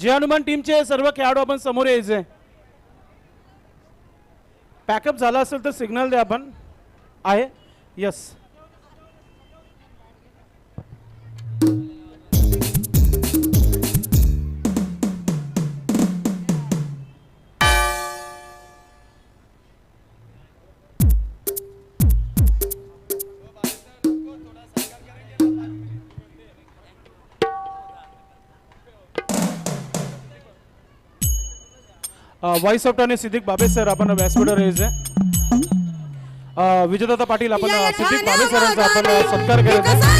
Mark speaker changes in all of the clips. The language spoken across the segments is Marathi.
Speaker 1: जय हनुमान टीमचे सर्व खेळाडू आपण समोर यायचे. पॅकअप झाला असेल तर सिग्नल द्या. आपण आहे. Yes. Voice of turn Siddique Babe sir आपण व्यासपीठावर यायचे. विजयदादा पाटील आपण सिद्दीक बाबे सरांचा आपण सत्कार करायचा.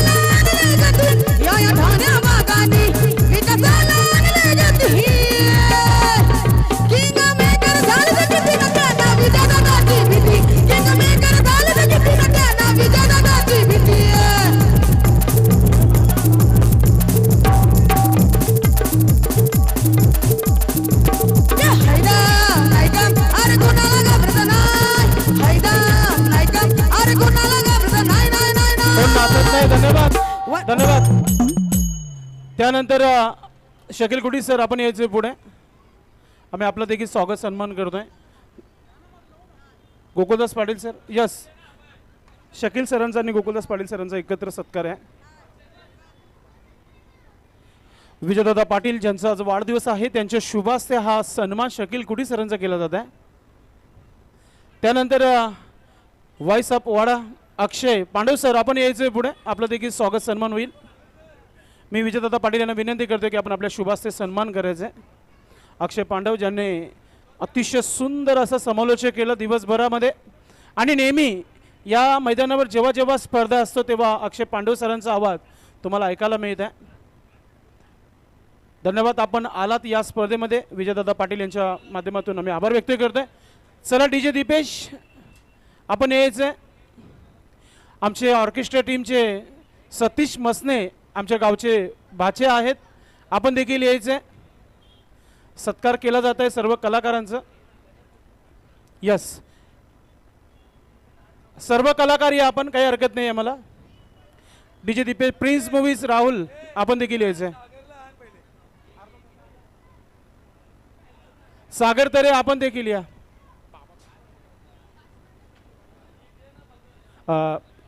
Speaker 1: धन्यवाद धन्यवाद. त्यानंतर शकील कुटी सर आपण यायचे पुढे. आम्ही आपलं देखील स्वागत सन्मान करतोय. गोकुलदास पाटील सर. यस. शकील सरांचा आणि गोकुलदास पाटील सरांचा एकत्र सत्कार आहे. विजयदादा पाटील ज्यांचा आज वाढदिवस आहे त्यांच्या शुभास्ते हा सन्मान शकील कुटी सरांचा केला जात आहे. त्यानंतर voice of Wada Akshay Pandav sir आपण यायचे पुढे. आपलं देखील स्वागत सन्मान होईल. मी विजयदादा पाटील यांना विनंती करतो की आपण आपल्या शुभास्ते सन्मान करायचे. अक्षय पांडव ज्यांनी अतिशय सुंदर असं समालोचन केलं दिवसभरामध्ये आणि नेहमी या मैदानावर जेव्हा जेव्हा स्पर्धा असतो तेव्हा अक्षय पांडव सरांचा आवाज तुम्हाला ऐकायला मिळत आहे. धन्यवाद. आपण आलात या स्पर्धेमध्ये. विजयदादा पाटील यांच्या माध्यमातून आम्ही आभार व्यक्त करतोय. चला डीजे दीपेश आपण यायचे. आमचे ऑर्केस्ट्रा टीमचे सतीश मसने आमच्या गावचे भाचे आहेत. आपण देखील यायचे. सत्कार केला जात आहे सर्व कलाकारांचं. यस. सर्व कलाकार या आपण, काही हरकत नाही आहे मला. DJ Dipesh prince movies Rahul आपण देखील यायचे. सागर तरे आपण देखील या.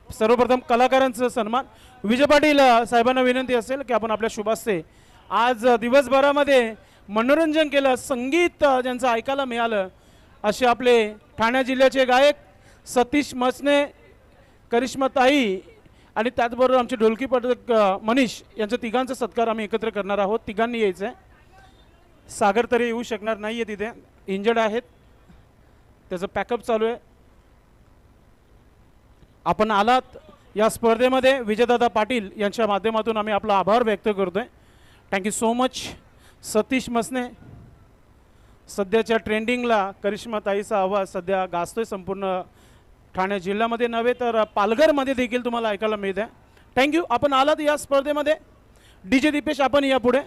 Speaker 1: सर्वप्रथम कलाकारांचा सन्मान. विजय पाटील साहेबांना विनंती असेल की आपण आपल्या शुभास्ते आज दिवसभरामध्ये मनोरंजन केलं, संगीत ज्यांचं ऐकायला मिळालं असे आपले ठाणे जिल्ह्याचे गायक सतीश मसने, करिश्माताई आणि त्याचबरोबर आमचे ढोलकी पथक मनीष यांच्या तिघांचा सत्कार आम्ही एकत्र करणार आहोत. तिघांनी यायचं आहे. सागर तरी येऊ शकणार नाही आहे, तिथे इंजर्ड आहेत, त्याचं पॅकअप चालू आहे. आपण आलात या स्पर्धेमध्ये. विजयदादा पाटील यांच्या माध्यमातून आम्ही आपला आभार व्यक्त करतोय. Thank you so much. Satish Masane सध्याच्या ट्रेंडिंगला करिश्माताईचा आवाज सध्या गाजतोय संपूर्ण ठाणे जिल्ह्यामध्ये नव्हे तर पालघरमध्ये देखील तुम्हाला ऐकायला मिळत आहे. थँक्यू. आपण आलात या स्पर्धेमध्ये. डीजे दीपेश आपण या पुढे.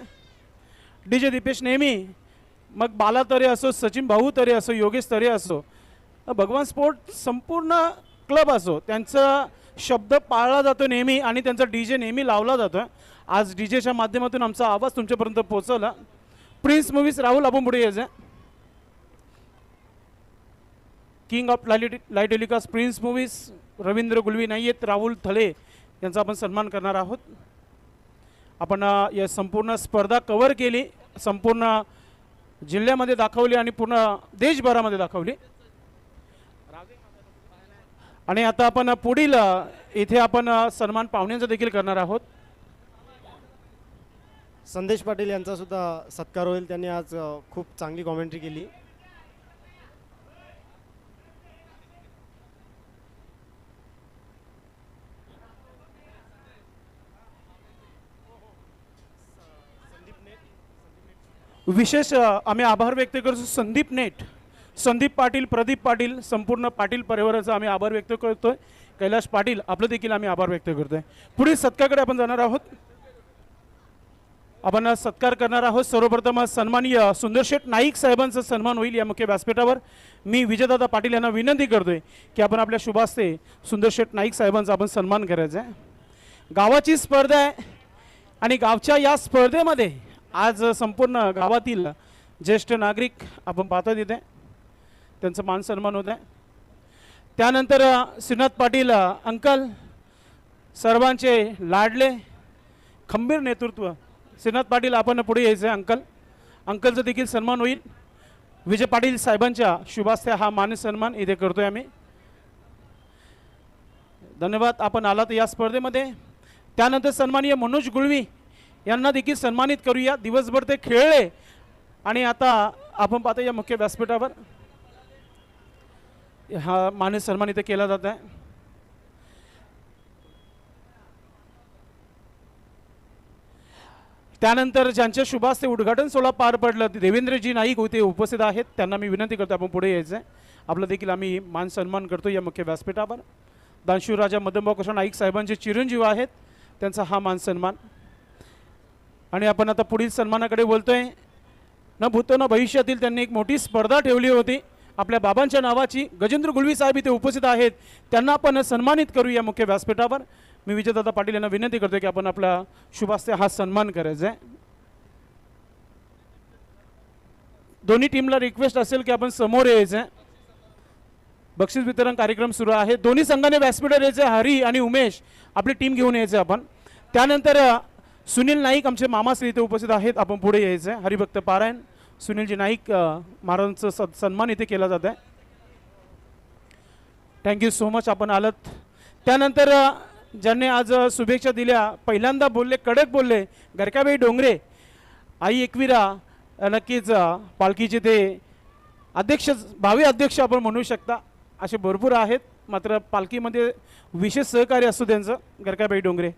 Speaker 1: डीजे दीपेश नेहमी मग बाला तरे असो, सचिन भाऊ तरे असो, योगेश तरे असो, भगवान स्पोर्ट संपूर्ण क्लब असो, त्यांचा शब्द पाळला जातो नेहमी आणि त्यांचा डीजे नेहमी लावला जातो. आज डीजेच्या माध्यमातून आमचा आवाज तुमच्यापर्यंत पोहोचवला. प्रिन्स मूवीज राहुल आपण पुढे यायचं. King of light telecast Prince Movies Ravindra Gulvi नाही आहेत, राहुल थले यांचा आपण सन्मान करणार आहोत. आपण या संपूर्ण स्पर्धा कव्हर केली, संपूर्ण जिल्ह्यामध्ये दाखवली आणि पूर्ण देशभरामध्ये दाखवली. आणि आता आपण पुढील इथे आपण सन्मान पाहुण्यांचा देखील करणार आहोत.
Speaker 2: संदेश पाटील यांचा सुद्धा सत्कार होईल. त्यांनी आज खूप चांगली कॉमेंट्री केली.
Speaker 1: विशेष आम्ही आभार व्यक्त करतो संदीप नेट, संदीप पाटील, प्रदीप पाटील, संपूर्ण पाटील परिवाराचा आम्ही आभार व्यक्त करतोय. कैलाश पाटील आपलं देखील आम्ही आभार व्यक्त करतोय. पुढील सत्काराकडे आपण जाणार आहोत. आपण सत्कार करणार आहोत. सर्वप्रथम सन्माननीय सुंदरशेठ नाईक साहेबांचा सन्मान होईल या मुख्य व्यासपीठावर. मी विजयदादा पाटील यांना विनंती करतोय की आपण आपल्या शुभास्ते सुंदरशेठ नाईक साहेबांचा आपण सन्मान करायचा आहे. गावाची स्पर्धा आहे आणि गावच्या या स्पर्धेमध्ये आज संपूर्ण गावातील ज्येष्ठ नागरिक आपण पाहतो तिथे त्यांचा मान सन्मान होत आहे. त्यानंतर श्रीनाथ पाटील अंकल सर्वांचे लाडले खंबीर नेतृत्व. श्रीनाथ पाटील आपण पुढे यायचं आहे. अंकलचा देखील सन्मान होईल. विजय पाटील साहेबांच्या शुभास्ते हा मान सन्मान इथे करतोय आम्ही. धन्यवाद आपण आलात या स्पर्धेमध्ये. त्यानंतर सन्माननीय मनोज गुळवी यांना देखील सन्मानित करूया. दिवसभर ते खेळले आणि आता आपण पाहतो या मुख्य व्यासपीठावर हा मान सन्मान इथे केला जात आहे. त्यानंतर ज्यांच्या शुभास्ते उद्घाटन सोहळा पार पडला देवेंद्रजी नाईक होते उपस्थित आहेत. त्यांना मी विनंती करतो आपण पुढे यायचं आहे. आपलं देखील आम्ही मान सन्मान करतो या मुख्य व्यासपीठावर. दानशूर राजा मदनभाऊ कृष्ण नाईक साहेबांचे चिरंजीव आहेत त्यांचा हा मान सन्मान. आणि आपण आता पुढील सन्मानाकडे बोलतोय. न भूतो न भविष्यातील त्यांनी एक मोठी स्पर्धा ठेवली होती आपल्या बाबांच्या नावाची. गजेंद्र गुळवी साहेब इथे उपस्थित आहेत. त्यांना आपण सन्मानित करू या मुख्य व्यासपीठावर. मी विजयदादा पाटील यांना विनंती करतो की आपण आपला शुभास्ते हा सन्मान करायचा आहे. दोन्ही टीमला रिक्वेस्ट असेल की आपण समोर यायचं आहे. बक्षीस वितरण कार्यक्रम सुरू आहे. दोन्ही संघाने व्यासपीठावर यायचे. हरी आणि उमेश आपली टीम घेऊन यायचे आपण. त्यानंतर सुनील नाईक आमचे मामाश्री इथे उपस्थित आहेत. आपण पुढे यायचं आहे. हरिभक्त पारायण सुनीलजी नाईक महाराजांचा सन्मान इथे केला जात आहे. थँक्यू सो मच आपण आलात. त्यानंतर ज्यांनी आज शुभेच्छा दिल्या पहिल्यांदा बोलले कडक बोलले गरकाबाई डोंगरे आई एकविरा नक्कीच पालखीचे ते अध्यक्ष भावी अध्यक्ष आपण म्हणू शकता असे भरपूर आहेत. मात्र पालखीमध्ये विशेष सहकार्य असतो त्यांचं. गरकाबाई डोंगरे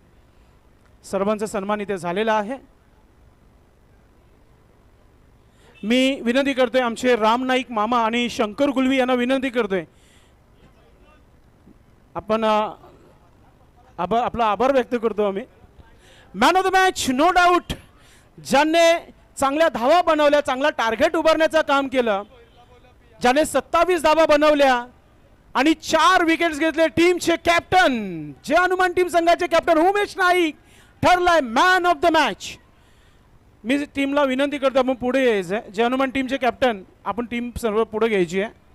Speaker 1: सर्वांचा सन्मान इथे झालेला आहे. मी विनंती करतोय आमचे राम नाईक मामा आणि शंकर गुलवी यांना विनंती करतोय आपण आपला आभार व्यक्त करतो आम्ही. Man of the match no doubt ज्यांनी चांगल्या धावा बनवल्या चांगला टार्गेट उभारण्याचं काम केलं ज्याने 27 धावा बनवल्या आणि 4 विकेट्स घेतले. टीमचे कॅप्टन जे हनुमान टीम संघाचे कॅप्टन उमेश नाईक ठरलाय मॅन ऑफ द मॅच. मी टीमला विनंती करतो आपण पुढे यायचं आहे. जे हनुमान टीमचे कॅप्टन आपण टीम सर्व पुढे घ्यायची आहे.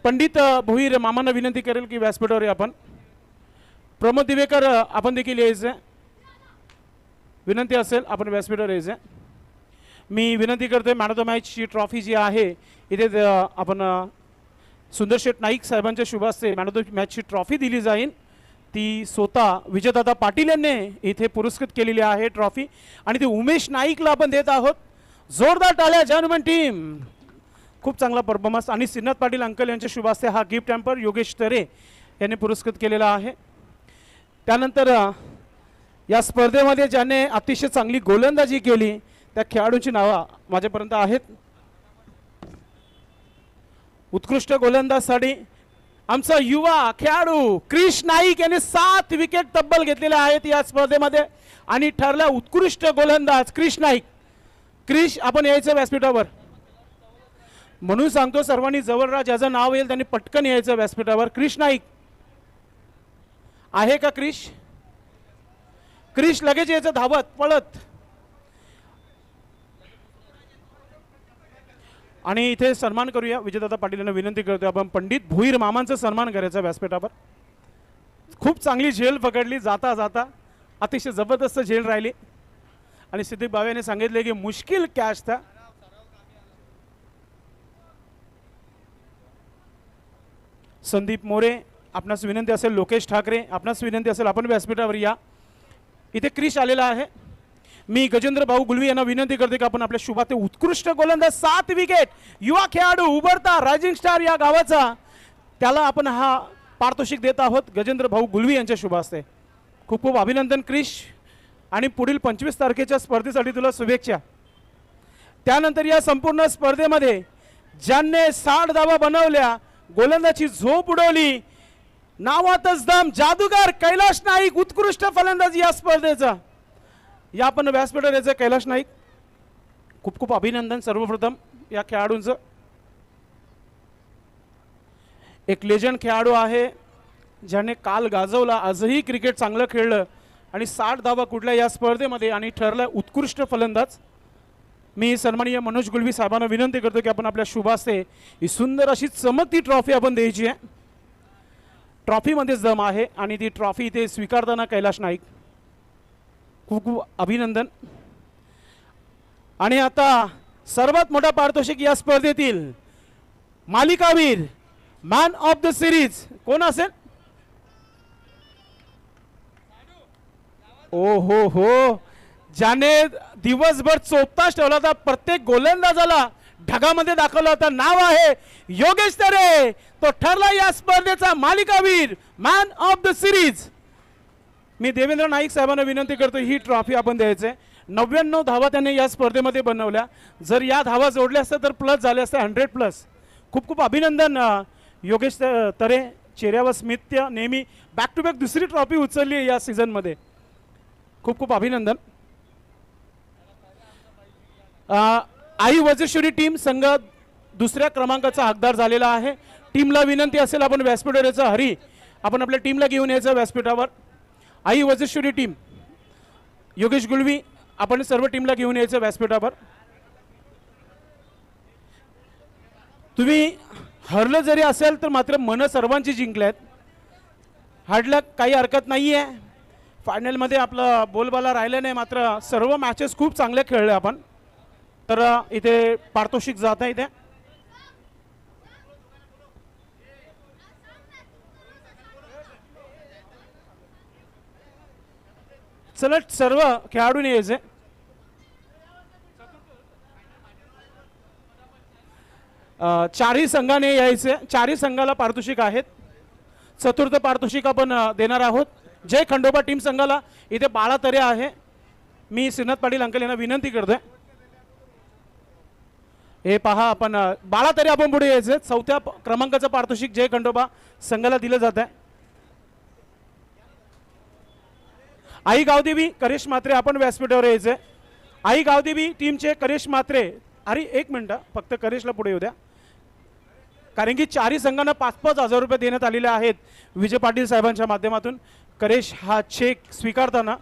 Speaker 1: पंडित भोईर मामांना विनंती करेल की व्यासपीठावर आपण. प्रमोद दिवेकर आपण देखील यायचं. विनंती असेल आपण व्यासपीठावर यायचं. मी विनंती करतोय मॅन ऑफ द मॅचची ट्रॉफी जी आहे इथे आपण सुंदर शेठ नाईक साहेबांच्या शुभास्ते मॅन ऑफ द मॅचची ट्रॉफी दिली जाईल. ती स्वतः विजयदादा पाटील यांनी इथे पुरस्कृत केलेली आहे ट्रॉफी आणि ती उमेश नाईकला आपण देत आहोत. जोरदार टाळ्या जय हनुमान टीम. खूप चांगला परफॉर्मन्स. आणि श्रीनाथ पाटील अंकल यांच्या शुभास्ते हा गिफ्ट हॅम्पर योगेश तरे यांनी पुरस्कृत केलेला आहे. त्यानंतर या स्पर्धेमध्ये ज्याने अतिशय चांगली गोलंदाजी केली त्या खेळाडूंची नावं माझ्यापर्यंत आहेत. उत्कृष्ट गोलंदाजसाठी आमचा युवा खेळाडू क्रिश नाईक यांनी 7 विकेट तब्बल घेतलेल्या आहेत या स्पर्धेमध्ये आणि ठरला उत्कृष्ट गोलंदाज क्रिश नाईक. क्रिश आपण यायचं व्यासपीठावर. म्हणून सांगतो सर्वांनी जवळ राहा ज्याचं नाव येईल त्यांनी पटकन यायचं व्यासपीठावर. क्रिश नाईक आहे का क्रिश? क्रिश लगेच यायचं धावत पळत. आणि इथे सन्मान करूया. विजयदादा पाटील यांना विनंती करतोय आपण पंडित भोईर मामांचा सन्मान करायचा व्यासपीठावर. खूप चांगली झेल पकडली जाता जाता. अतिशय जबरदस्त झेल राहिली आणि सिद्दीक बावे यांनी सांगितले की मुश्किल कॅच था. संदीप मोरे आपणास विनंती असेल. लोकेश ठाकरे आपणास विनंती असेल आपण व्यासपीठावर या. इथे क्रिश आलेला आहे. मी गजेंद्र भाऊ गुलवी यांना विनंती करते की आपण आपल्या शुभाते उत्कृष्ट गोलंदाज 7 विकेट युवा खेळाडू उभरता रायझिंग स्टार या गावाचा त्याला आपण हा पारितोषिक देत आहोत गजेंद्र भाऊ गुलवी यांच्या शुभास्ते. खूप खूप अभिनंदन क्रिश आणि पुढील 25 तारखेच्या स्पर्धेसाठी तुला शुभेच्छा. त्यानंतर या संपूर्ण स्पर्धेमध्ये ज्यांनी 60 धावा बनवल्या गोलंदाजी झोप उडवली नावातच दम जादूगार कैलाश नाईक उत्कृष्ट फलंदाज या स्पर्धेचा. या आपण व्यासपीठावर यायचं कैलाश नाईक. खूप खूप अभिनंदन सर्वप्रथम या खेळाडूंचं. एक लेजंड खेळाडू आहे ज्याने काल गाजवला आजही क्रिकेट चांगलं खेळलं आणि 60 धावा कुठल्या या स्पर्धेमध्ये आणि ठरला उत्कृष्ट फलंदाज. मी सन्माननीय मनोज गुलवी साहेबांना विनंती करतो की आपण आपल्या शुभास्ते ही सुंदर अशी चमकती ट्रॉफी आपण द्यायची आहे. ट्रॉफीमध्येच दम आहे आणि ती ट्रॉफी इथे स्वीकारताना कैलाश नाईक, खूप खूप अभिनंदन. आणि आता सर्वात मोठा पारितोषिक या स्पर्धेतील मालिकावीर, मॅन ऑफ द सिरीज कोण असेल? ओ हो, ज्याने दिवसभर चोपताच ठेवला होता, प्रत्येक गोलंदाजाला ढगामध्ये दाखवला होता. नाव आहे योगेश तरे. तो ठरला या स्पर्धेचा मालिकावीर, मॅन ऑफ द सिरीज. मी देवेंद्र नाईक साहेबांना विनंती करतो ही ट्रॉफी आपण द्यायचे. 99 धावा त्यांनी या स्पर्धेमध्ये बनवल्या. जर या धावा जोडल्या असत्या तर प्लस झाले असते 100+. खूप खूप अभिनंदन योगेश तरे. चेहऱ्यावर स्मित्य नेहमी. बॅक टू बॅक दुसरी ट्रॉफी उचलली आहे या सीझनमध्ये. खूप खूप अभिनंदन. आई वज्रेश्वरी टीम संघ दुसऱ्या क्रमांकाचा हकदार झालेला आहे. टीमला विनंती असेल आपण व्यासपीठावर यायचं. हरी, आपण आपल्या टीमला घेऊन यायचं व्यासपीठावर. आई वज्रेश्वरी टीम, योगेश गुलवी, आपण सर्व टीमला घेऊन यायचं व्यासपीठावर. तुम्ही हरलं जरी असेल तर मात्र मन सर्वांची जिंकल्यात. हारलं काही हरकत नाही आहे. फायनलमध्ये आपलं बोलबाला राहिलं नाही, मात्र सर्व मॅचेस खूप चांगले खेळले आपण. तर इथे पारितोषिक जात आहे. इथे चला सर्व खेळाडूंनी यायचे. चारही संघाने यायचे. चारही संघाला पारितोषिक आहेत. चतुर्थ पारितोषिक आपण देणार आहोत. जय खंडोबा टीम संघाला इथे बाळा तरे आहे. मी श्रीनाथ पाटील अंकल यांना विनंती करतोय. हे पहा, आपण बाळा तरे आपण पुढे यायचे. चौथ्या क्रमांकाचं पारितोषिक जय खंडोबा संघाला दिलं जात आहे. आई गावदेवी, करेश म्हात्रे आपण व्यासपीठावर यायचे. आई गावदेवी टीमचे करेश म्हात्रे. अरे एक मिनिट, फक्त करेशला पुढे येऊ द्या, कारण की चारही संघांना 5-5 हजार रुपये देण्यात आलेले आहेत विजय पाटील साहेबांच्या माध्यमातून. करेश हा चेक स्वीकारताना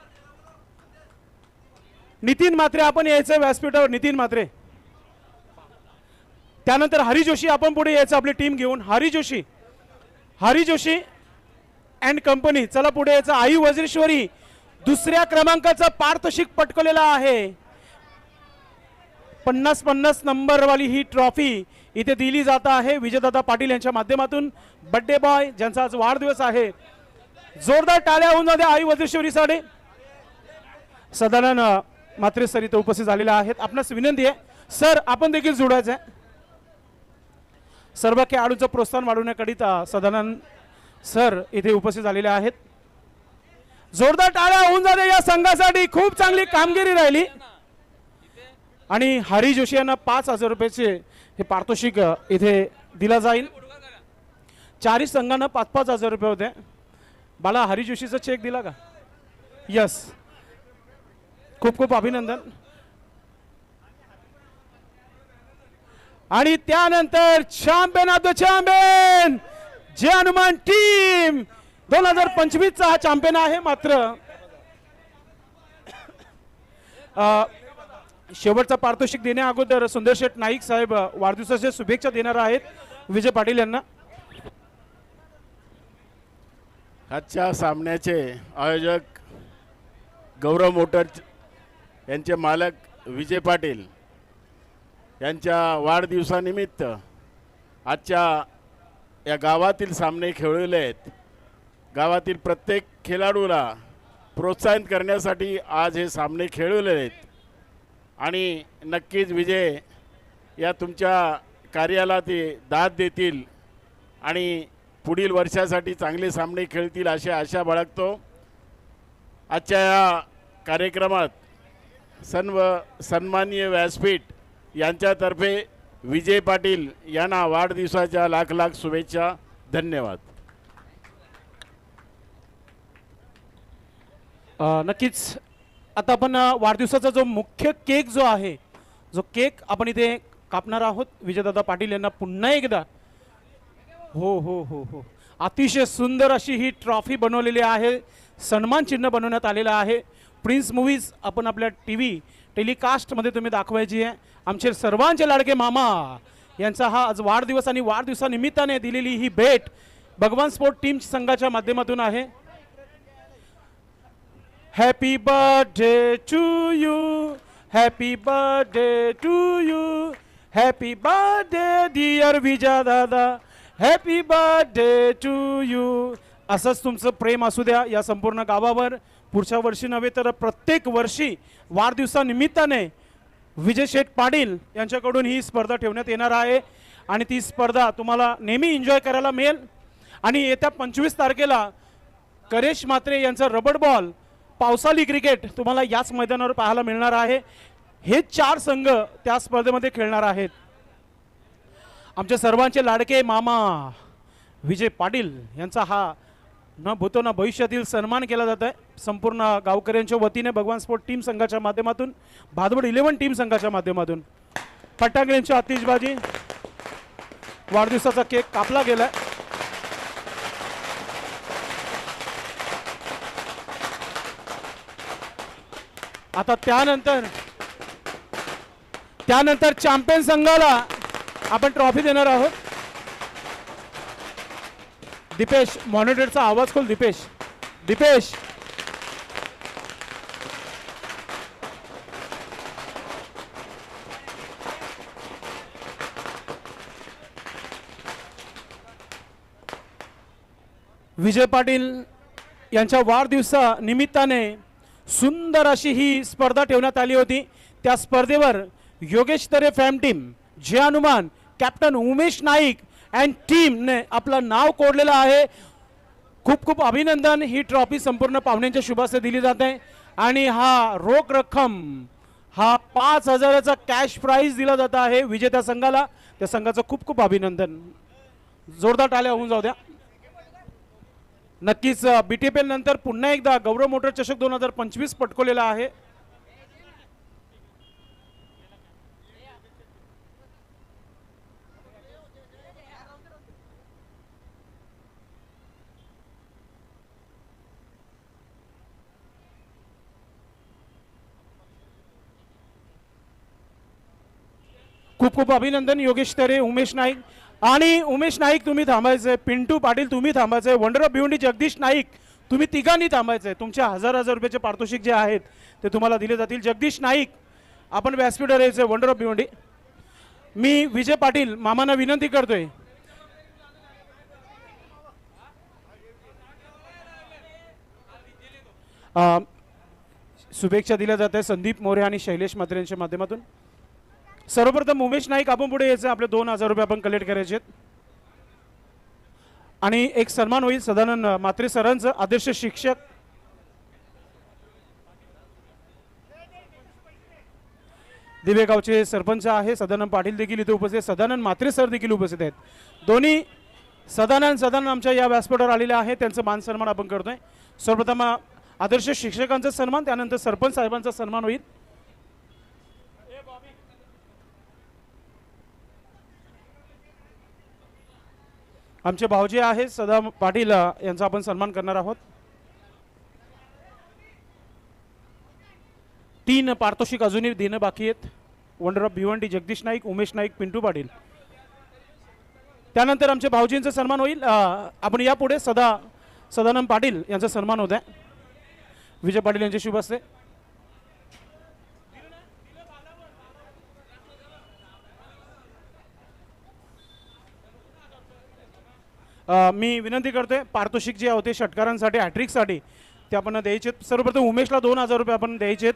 Speaker 1: नितीन म्हात्रे आपण यायचं व्यासपीठावर. नितीन म्हात्रे. त्यानंतर हरी जोशी आपण पुढे यायचं आपली टीम घेऊन. हरी जोशी अँड कंपनी, चला पुढे यायचं. आई वज्रेश्वरी दुसऱ्या क्रमांकाचा पारितोषिक पटकवलेला आहे. 50-50 नंबरवाली ही ट्रॉफी इथे दिली जात आहे विजयदादा पाटील यांच्या माध्यमातून. बर्थडे बॉय ज्यांचा आज वाढदिवस आहे, जोरदार टाळ्या होऊन जाते आई वज्रेश्वरीसाठी. सदानंद म्हात्रे सर इथे उपस्थित झालेले आहेत. आपणास विनंती आहे सर, आपण देखील जोडायचं आहे. सर्व खेळाडूंचं प्रोत्साहन वाढवण्याकरिता सदानंद सर इथे उपस्थित झालेले आहेत. जोरदार टाळ्या होऊन जाते या संघासाठी. खूप चांगली कामगिरी राहिली. आणि हरी जोशी यांना 5,000 रुपयाचे हे पारितोषिक इथे दिला जाईल. चारही संघांना 5-5 हजार रुपये होते. बाला, हरी जोशीचा चेक दिला का? यस, खूप खूप अभिनंदन. आणि त्यानंतर champion of the champion Jai Hanuman team 2025 चा हा चॅम्पियन आहे. मात्र शेवटचा पारितोषिक देण्या अगोदर सुंदर शेठ नाईक साहेब वाढदिवसाच्या शुभेच्छा देणार आहेत विजय पाटील यांना.
Speaker 3: आजच्या सामन्याचे आयोजक गौरव मोटर्स यांचे मालक विजय पाटील यांच्या वाढदिवसानिमित्त आजच्या या गावातील सामने खेळवले आहेत. गावातील प्रत्येक खेळाडूला प्रोत्साहित करण्यासाठी आज हे सामने खेळवले आहेत. आणि नक्कीच विजय या तुमच्या कार्याला ते दाद देतील आणि पुढील वर्षासाठी चांगले सामने खेळतील अशी आशा बाळगतो. आजच्या या कार्यक्रमात सन्माननीय व्यासपीठ यांच्यातर्फे विजय पाटील यांना वाढदिवसाच्या लाख लाख शुभेच्छा. धन्यवाद.
Speaker 1: नक्कीच आता आपण वाढदिवसाचा जो मुख्य केक जो आहे, जो केक आपण इथे कापणार आहोत विजयदादा पाटील यांना पुन्हा एकदा. हो हो हो हो, अतिशय सुंदर अशी ही ट्रॉफी बनवलेली आहे सन्मान चिन्ह बनवण्यात आलेलं आहे. प्रिन्स मूवीज आपण आपल्या टेलिकास्टमध्ये तुम्ही दाखवायची आहे. आमचे सर्वांचे लाडके मामा यांचा हा आज वाढदिवस आणि वाढदिवसानिमित्ताने दिलेली ही भेट भगवान स्पोर्ट टीम संघाच्या माध्यमातून आहे. Happy birthday to you, happy birthday to you, happy birthday dear Vijay dada, happy birthday to you. असंच तुमचं प्रेम असू द्या या संपूर्ण गावावर. पुढच्या वर्षी नव्हे तर प्रत्येक वर्षी वाढदिवसानिमित्ताने विजय शेठ पाटील यांच्याकडून ही स्पर्धा ठेवण्यात येणार आहे आणि ती स्पर्धा तुम्हाला नेहमी एन्जॉय करायला मिळेल. आणि येत्या 25 तारखेला करेश म्हात्रे यांचा रबड बॉल पावसाळी क्रिकेट तुम्हाला याच मैदानावर पाहायला मिळणार आहे. हे 4 संघ त्या स्पर्धेमध्ये खेळणार आहेत. आमच्या सर्वांचे लाडके मामा विजय पाटील यांचा हा न भूतो न भविष्यातील सन्मान केला जात आहे. संपूर्ण गावकऱ्यांच्या वतीने भगवान स्पोर्ट टीम संघाच्या माध्यमातून, भादवड 11 टीम संघाच्या माध्यमातून फटाक्यांची आतिषबाजी, वाढदिवसाचा केक कापला गेलाय. आता त्यानंतर चॅम्पियन संघाला आपण ट्रॉफी देणार आहोत. दीपेश, मॉनिटरचा आवाज खोल. दीपेश विजय पाटील यांच्या वाढदिवसा निमित्ताने सुंदर अशी ही स्पर्धा ठेवण्यात आली होती. त्या स्पर्धेवर योगेश तरे फॅम टीम, जे हनुमान, कॅप्टन उमेश नाईक अँड टीमने आपलं नाव कोरलेलं आहे. खूप खूप अभिनंदन. ही ट्रॉफी संपूर्ण पाहुण्यांच्या शुभास्ते दिली जाते आणि हा रोख रक्कम हा 5,000चा कॅश प्राइज दिला जात आहे विजेत्या संघाला. त्या संघाचं खूप खूप अभिनंदन. जोरदार टाळ्या होऊन जाऊ द्या. नक्कीच BTPL नंतर पुन्हा एकदा गौरव मोटर चषक 2025 पटकवलेला आहे. खूप खूप अभिनंदन योगेश तरे, उमेश नाईक. आणि उमेश नाईक तुम्ही थांबायचंय, पिंटू पाटील तुम्ही थांबायचंय, वंडर ऑफ भिवंडी जगदीश नाईक तुम्ही तिघांनी थांबायचंय. तुमच्या 1000 रुपयाचे पारितोषिक जे आहेत ते तुम्हाला दिले जातील. जगदीश नाईक आपण व्यासपीठावर यायचंय, वंडर ऑफ भिवंडी. मी विजय पाटील मामांना विनंती करतोय, शुभेच्छा दिल्या जात आहे संदीप मोरे आणि शैलेश म्हात्रे यांच्या माध्यमातून. सर्वप्रथम उमेश नाईक आपण पुढे यायचं. आपले 2000 रुपये आपण कलेक्ट करायचे आहेत आणि एक सन्मान होईल सदानंद म्हात्रे सरांचं, आदर्श शिक्षक. दिवेगावचे सरपंच आहे सदानंद पाटील देखील इथे उपस्थित, सदानंद म्हात्रे सर देखील उपस्थित आहेत. दोन्ही सदानंद आमच्या या व्यासपीठावर आलेले आहेत. त्यांचं मान सन्मान आपण करतोय. सर्वप्रथम आदर्श शिक्षकांचा सन्मान, त्यानंतर सरपंच साहेबांचा सन्मान होईल. आमचे भाऊजी आहेत सदा पाटील यांचा आपण सन्मान करणार आहोत. 3 पारितोषिक अजूनही देणं बाकी आहेत. Wonder of Bhiwandi Jagdish Naik, Umesh Naik, Pintu Patil. त्यानंतर आमच्या भाऊजींचा सन्मान होईल. आपण यापुढे सदानंद पाटील यांचा सन्मान होत आहे विजय पाटील यांचे शुभ असते. मी विनंती करतोय पारितोषिक जे होते षटकारांसाठी, हॅट्रिकसाठी ते आपण द्यायचे. सर्वप्रथम उमेशला 2000 रुपये आपण द्यायचे.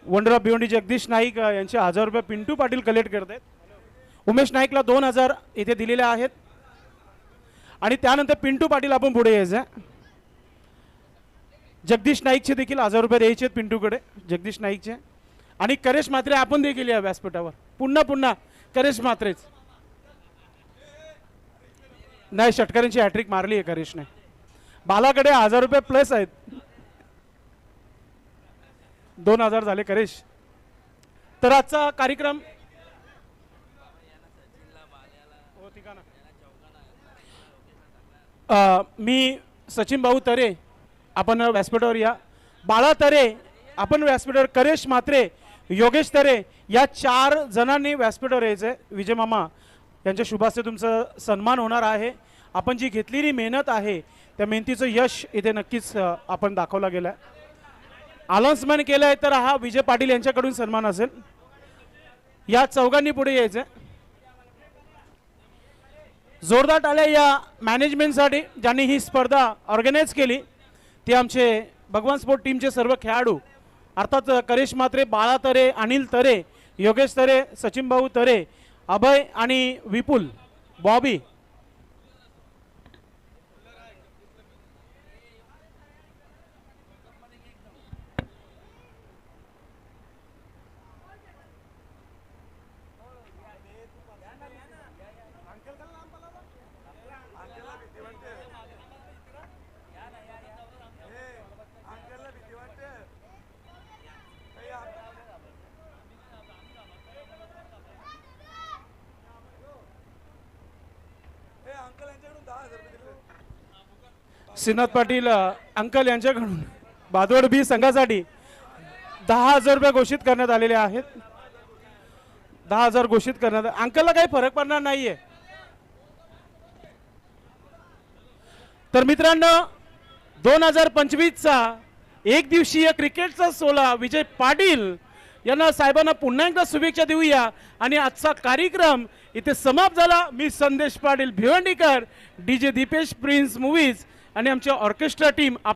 Speaker 1: वंडर ऑफ भिवंडी जगदीश नाईक यांचे 1000 रुपये पिंटू पाटील कलेक्ट करत आहेत. उमेश नाईकला 2000 इथे दिलेले आहेत आणि त्यानंतर पिंटू पाटील आपण पुढे यायचं. जगदीश नाईकचे देखील 1000 रुपये द्यायचे आहेत पिंटूकडे, जगदीश नाईकचे. आणि करेश म्हात्रे आपण देखील या व्यासपीठावर पुन्हा करेश म्हात्रेच. नाही, षटकारांची हॅट्रिक मारली आहे करेशने. बालाकडे 1000 रुपये प्लस आहेत, 2000 झाले करेश. तर आजचा कार्यक्रम मी सचिन भाऊ तरे, आपण व्यासपीठावर या. बाळा तरे आपण व्यासपीठावर, करेश म्हात्रे, योगेश तरे या 4 जणांनी व्यासपीठावर यायचं आहे. विजय मामा यांच्या शुभास्ते तुमचा सन्मान होणार आहे. आपण जी घेतलेली मेहनत आहे त्या मेहनतीचं यश इथे नक्कीच आपण दाखवला गेलं आहे. अनाउन्समेंट केलं आहे तर हा विजय पाटील यांच्याकडून सन्मान असेल. या चौघांनी पुढे यायचं आहे. जोरदार टाळ्या या मॅनेजमेंटसाठी ज्यांनी ही स्पर्धा ऑर्गनाईज केली. ते आमचे भगवान स्पोर्ट टीमचे सर्व खेळाडू, अर्थात करेश म्हात्रे, बाळा तरे, अनिल तरे, योगेश तरे, सचिन भाऊ तरे, अभय आणि विपुल, बॉबी. श्रीनाथ पाटील अंकल यांच्याकडून बादवड बी संघासाठी 10,000 रुपये घोषित करण्यात आलेले आहेत. 10,000 घोषित करण्यात. अंकलला काही फरक पडणार नाहीये. तर मित्रांनो 2025चा एक दिवसीय क्रिकेटचा सोहळा विजय पाटील यांना साहेबांना पुन्हा एकदा शुभेच्छा देऊया. आणि आजचा कार्यक्रम इथे समाप्त झाला. मी Sandesh Patil Bhiwandikar, DJ Deepesh prince Movies आणि आमच्या ऑर्केस्ट्रा टीम